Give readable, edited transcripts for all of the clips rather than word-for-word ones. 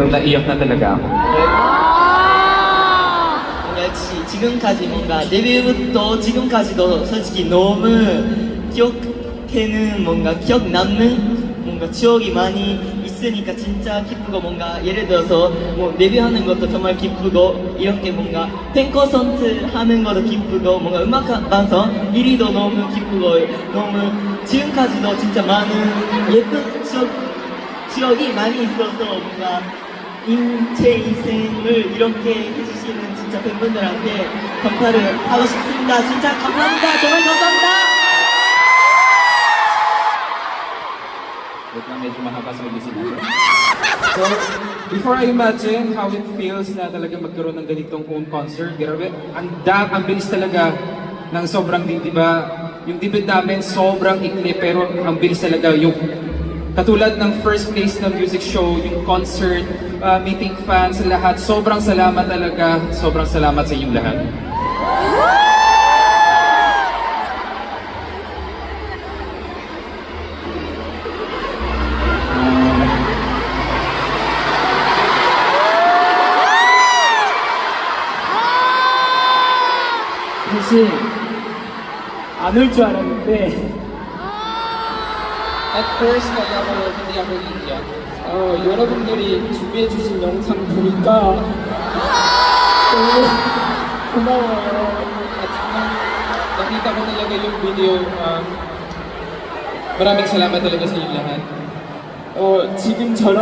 pero naiyak na talaga ako. 역시 지금까지 뭔가 데뷔부터 지금까지도 솔직히 너무 기억되는 뭔가 기억 남는 뭔가 추억이 많이 있으니까 진짜 기쁘고 뭔가 예를 들어서 뭐 데뷔하는 것도 정말 기쁘고 이렇게 뭔가 팬 콘서트 하는 것도 기쁘고 뭔가 음악 방송 1위도 너무 기쁘고 너무 지금까지도 진짜 많은 예쁜 추억이 많이 있어서 뭔가 제 인생을 이렇게 해주시는 진짜 팬분들한테 감사를 하고 싶습니다. 진짜 감사합니다. 정말 감사합니다. Wait lang, medyo mahaba sa mag-isip ako. So, before I imagine how it feels na talaga magkaroon ng ganitong own concert, grabe, ang bilis talaga ng sobrang di ba? Yung debut namin sobrang ikli pero ang bilis talaga yung katulad ng first place ng music show, yung concert, meeting fans, lahat. Sobrang salamat talaga. Sobrang salamat sa inyong lahat. 사실 안 올 줄 알았는데 At first, hindi ako iiyak. 여러분들이 준비해주신 영상 보니까 너무 고마워요. At nung nakita ko talaga yung video, maraming salamat talaga sa inyo lahat. 지금처럼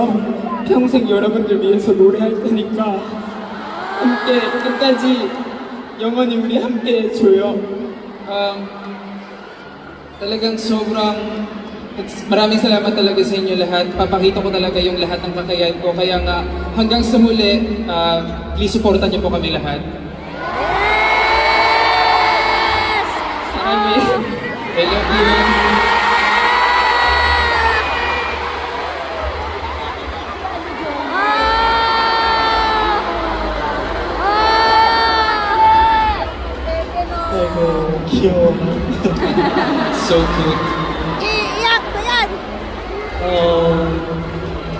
평생 여러분들 위해서 노래할 테니까 함께 끝까지 영원히 우리 함께 해줘요. Talagang maraming salamat talaga sa inyo lahat. Papakita ko talaga yung lahat ng kakayahan ko. Kaya nga, hanggang sa muli, please supportan niyo po kami lahat. I love you. 귀여워. So cute.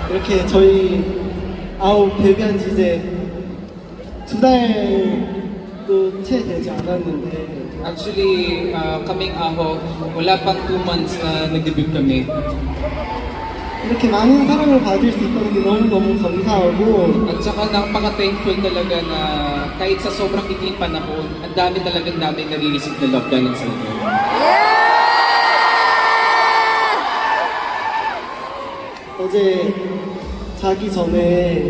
이렇게 저희 데뷔한 지 이제 2달도 채 되지 않았는데 Actually, kaming Aho, wala pang 2 months na nag-debut kami. 이렇게 많은 사랑을 받을 수 있다는 게 너무너무 감사하고 At saka napaka-thankful talaga na kahit sa sobrang ikling panahon, ang dami talagang namin nare-receive na love galing sa inyo. 어제 자기 전에